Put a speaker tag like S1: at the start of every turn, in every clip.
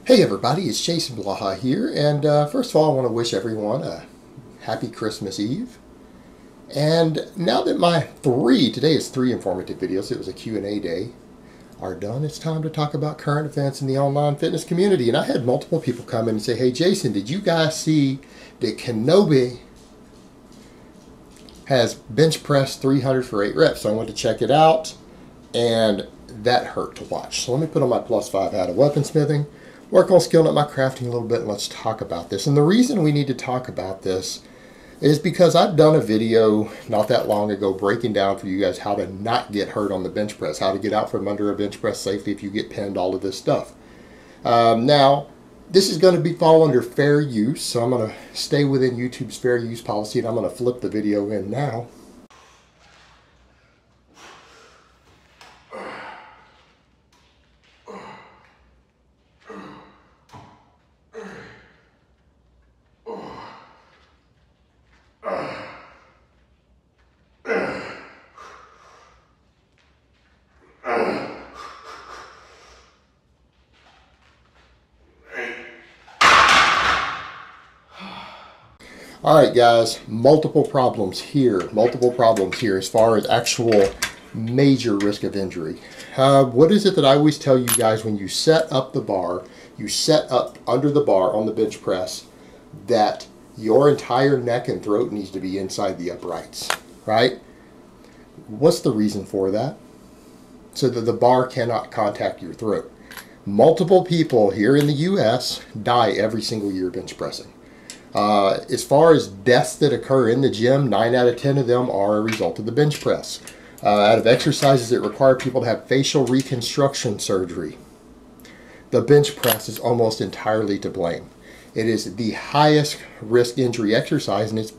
S1: Hey everybody, it's Jason Blaha here, and first of all I want to wish everyone a happy Christmas Eve. And now that today is three informative videos, it was a Q&A day, are done, it's time to talk about current events in the online fitness community. And I had multiple people come in and say, hey Jason, did you guys see that Kinobody has bench press 300 for 8 reps? So I went to check it out, and that hurt to watch. So let me put on my +5 hat of weaponsmithing, work on skilling up my crafting a little bit, and let's talk about this. And the reason we need to talk about this is because I've done a video not that long ago breaking down for you guys how to not get hurt on the bench press, how to get out from under a bench press safely if you get pinned, all of this stuff. Now, this is going to fall under fair use, so I'm going to stay within YouTube's fair use policy, and I'm going to flip the video in now. Alright guys, multiple problems here as far as actual major risk of injury. What is it that I always tell you guys when you set up the bar, you set up under the bar on the bench press, that your entire neck and throat needs to be inside the uprights, right? What's the reason for that? So that the bar cannot contact your throat. Multiple people here in the US die every single year bench pressing. As far as deaths that occur in the gym, 9 out of 10 of them are a result of the bench press. Out of exercises that require people to have facial reconstruction surgery, the bench press is almost entirely to blame. It is the highest risk injury exercise, and it's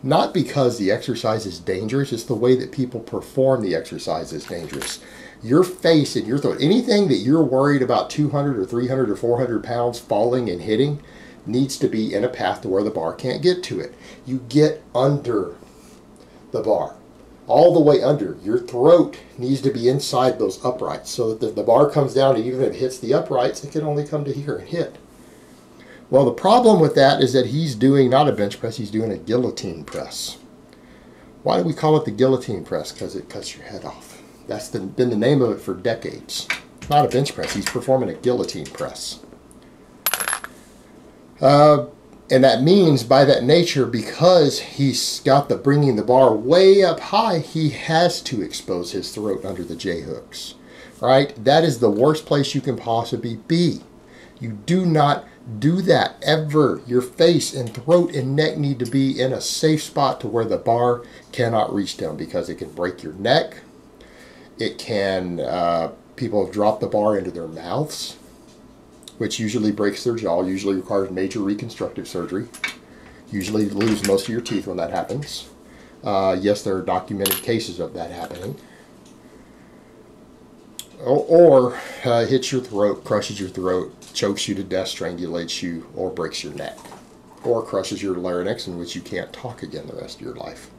S1: not because the exercise is dangerous, it's the way that people perform the exercise is dangerous. Your face and your throat, anything that you're worried about 200 or 300 or 400 pounds falling and hitting, needs to be in a path to where the bar can't get to it. You get under the bar, all the way under. Your throat needs to be inside those uprights so that the bar comes down, and even if it hits the uprights, it can only come to here and hit. Well, the problem with that is that he's doing not a bench press, he's doing a guillotine press. Why do we call it the guillotine press? Because it cuts your head off. That's been the name of it for decades. Not a bench press, he's performing a guillotine press. And that means, by that nature, because he's got bringing the bar way up high, he has to expose his throat under the J-hooks, right? That is the worst place you can possibly be. You do not do that ever. Your face and throat and neck need to be in a safe spot to where the bar cannot reach down, because it can break your neck. It can, people have dropped the bar into their mouths, which usually breaks their jaw, usually requires major reconstructive surgery. Usually lose most of your teeth when that happens. Yes, there are documented cases of that happening. Or hits your throat, crushes your throat, chokes you to death, strangulates you, or breaks your neck. Or crushes your larynx, in which you can't talk again the rest of your life.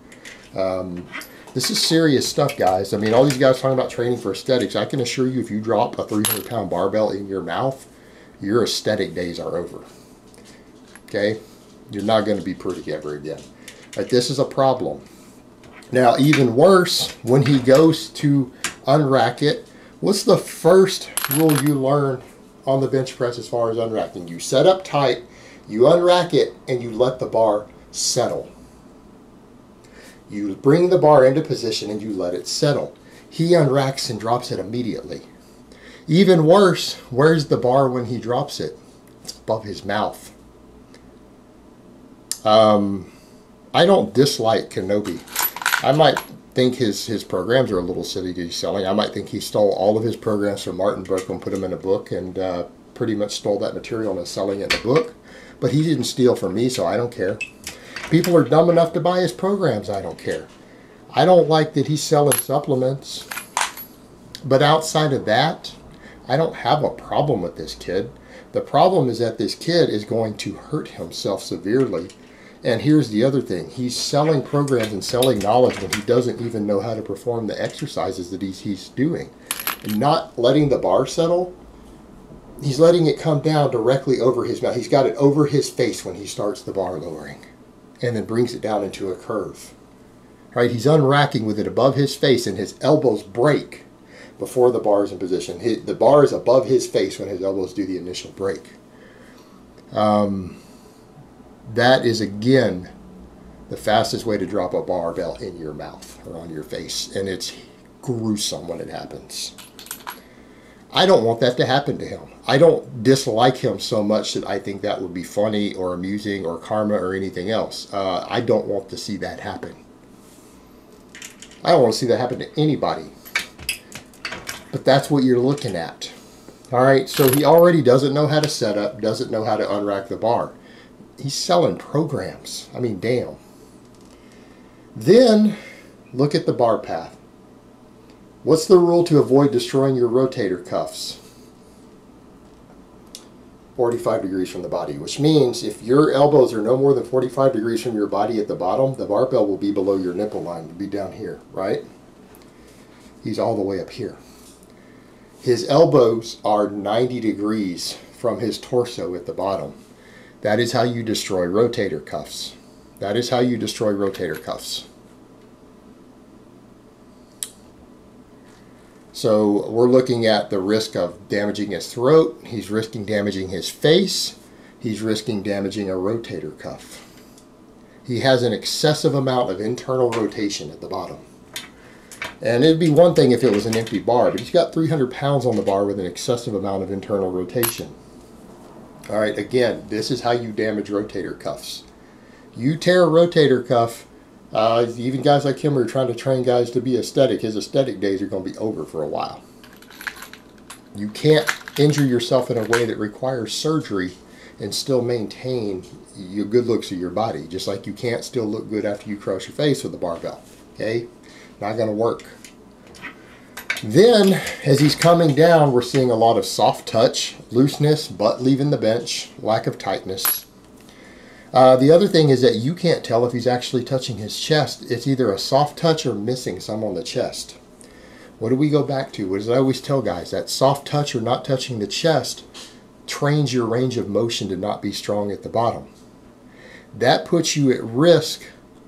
S1: This is serious stuff, guys. I mean, all these guys talking about training for aesthetics. I can assure you, if you drop a 300-pound barbell in your mouth, your aesthetic days are over. Okay? You're not going to be pretty ever again. Right, this is a problem. Now, even worse, when he goes to unrack it, what's the first rule you learn on the bench press as far as unracking? You set up tight, you unrack it, and you let the bar settle. You bring the bar into position and you let it settle. He unracks and drops it immediately. Even worse, where's the bar when he drops it? It's above his mouth. I don't dislike Kinobody. I might think his programs are a little silly to be selling. I might think he stole all of his programs from Martin Book and put them in a book, and pretty much stole that material and is selling it in a book. But he didn't steal from me, so I don't care. People are dumb enough to buy his programs. I don't care. I don't like that he's selling supplements. But outside of that, I don't have a problem with this kid. The problem is that this kid is going to hurt himself severely. And here's the other thing. He's selling programs and selling knowledge when he doesn't even know how to perform the exercises that he's doing. And not letting the bar settle he's letting it come down directly over his mouth. He's got it over his face when he starts the bar lowering, and then brings it down into a curve. Right? He's unracking with it above his face, and his elbows break before the bar is in position. The bar is above his face when his elbows do the initial break. That is, again, the fastest way to drop a barbell in your mouth or on your face, and it's gruesome when it happens. I don't want that to happen to him. I don't dislike him so much that I think that would be funny or amusing or karma or anything else. I don't want to see that happen. I don't want to see that happen to anybody. But that's what you're looking at. All right, so he already doesn't know how to set up, doesn't know how to unrack the bar. He's selling programs. I mean, damn. Then, look at the bar path. What's the rule to avoid destroying your rotator cuffs? 45 degrees from the body, which means if your elbows are no more than 45 degrees from your body at the bottom, the barbell will be below your nipple line. It'll be down here, right? He's all the way up here. His elbows are 90 degrees from his torso at the bottom. That is how you destroy rotator cuffs. That is how you destroy rotator cuffs. So we're looking at the risk of damaging his throat. He's risking damaging his face. He's risking damaging a rotator cuff. He has an excessive amount of internal rotation at the bottom. And it'd be one thing if it was an empty bar, but he's got 300 pounds on the bar with an excessive amount of internal rotation. All right, again, this is how you damage rotator cuffs. You tear a rotator cuff, even guys like him are trying to train guys to be aesthetic. His aesthetic days are going to be over for a while. You can't injure yourself in a way that requires surgery and still maintain your good looks of your body. Just like you can't still look good after you crush your face with a barbell. Okay? Not going to work. Then, as he's coming down, we're seeing a lot of soft touch, looseness, butt leaving the bench, lack of tightness. The other thing is that you can't tell if he's actually touching his chest. It's either a soft touch or missing some on the chest. What do we go back to? What do I always tell guys? That soft touch or not touching the chest trains your range of motion to not be strong at the bottom. That puts you at risk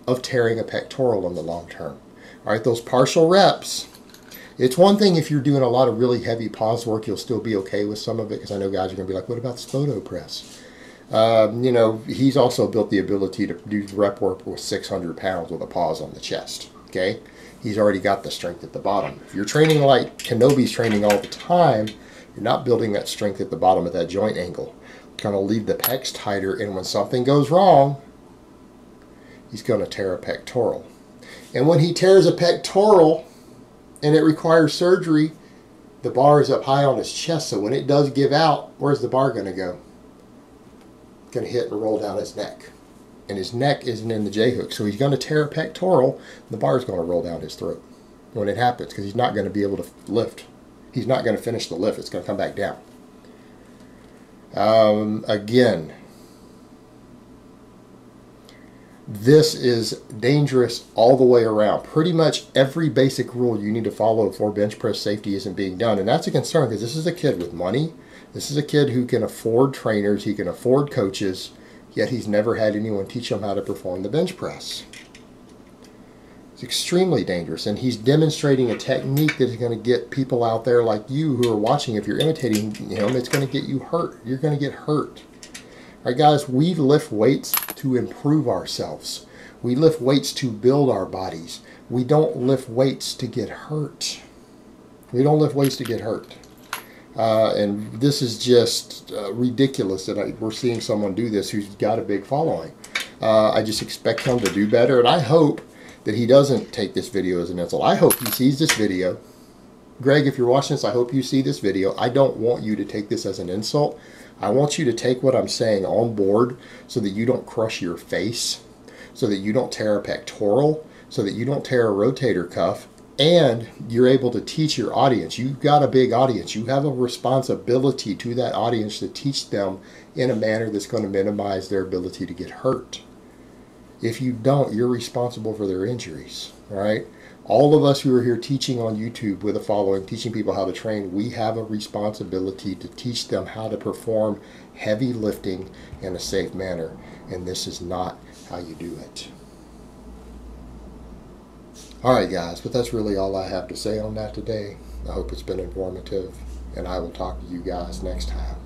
S1: of tearing a pectoral in the long term. All right, those partial reps. It's one thing if you're doing a lot of really heavy pause work, you'll still be okay with some of it, because I know guys are going to be like, what about the photo press? You know, he's also built the ability to do rep work with 600 pounds with a pause on the chest. Okay, he's already got the strength at the bottom. If you're training like Kenobi's training all the time, you're not building that strength at the bottom at that joint angle. Kind of leave the pecs tighter, and when something goes wrong, he's going to tear a pectoral. And when he tears a pectoral and it requires surgery, the bar is up high on his chest, so when it does give out, where's the bar going to go? It's going to hit and roll down his neck. And his neck isn't in the J-hook, so he's going to tear a pectoral, the bar is going to roll down his throat when it happens, because he's not going to be able to lift. He's not going to finish the lift. It's going to come back down. Again, this is dangerous all the way around. Pretty much every basic rule you need to follow for bench press safety isn't being done. And that's a concern, because this is a kid with money. This is a kid who can afford trainers. He can afford coaches. Yet he's never had anyone teach him how to perform the bench press. It's extremely dangerous. And he's demonstrating a technique that is going to get people out there like you who are watching. If you're imitating him, it's going to get you hurt. You're going to get hurt. All right, guys, we lift weights to improve ourselves. We lift weights to build our bodies. We don't lift weights to get hurt. We don't lift weights to get hurt. And this is just ridiculous that we're seeing someone do this who's got a big following. I just expect him to do better, and I hope that he doesn't take this video as an insult. I hope he sees this video. Greg, if you're watching this, I hope you see this video. I don't want you to take this as an insult. I want you to take what I'm saying on board so that you don't crush your face, so that you don't tear a pectoral, so that you don't tear a rotator cuff, and you're able to teach your audience. You've got a big audience. You have a responsibility to that audience to teach them in a manner that's going to minimize their ability to get hurt. If you don't, you're responsible for their injuries, all right? All of us who are here teaching on YouTube with a following, teaching people how to train, we have a responsibility to teach them how to perform heavy lifting in a safe manner. And this is not how you do it. Alright guys, but that's really all I have to say on that today. I hope it's been informative, and I will talk to you guys next time.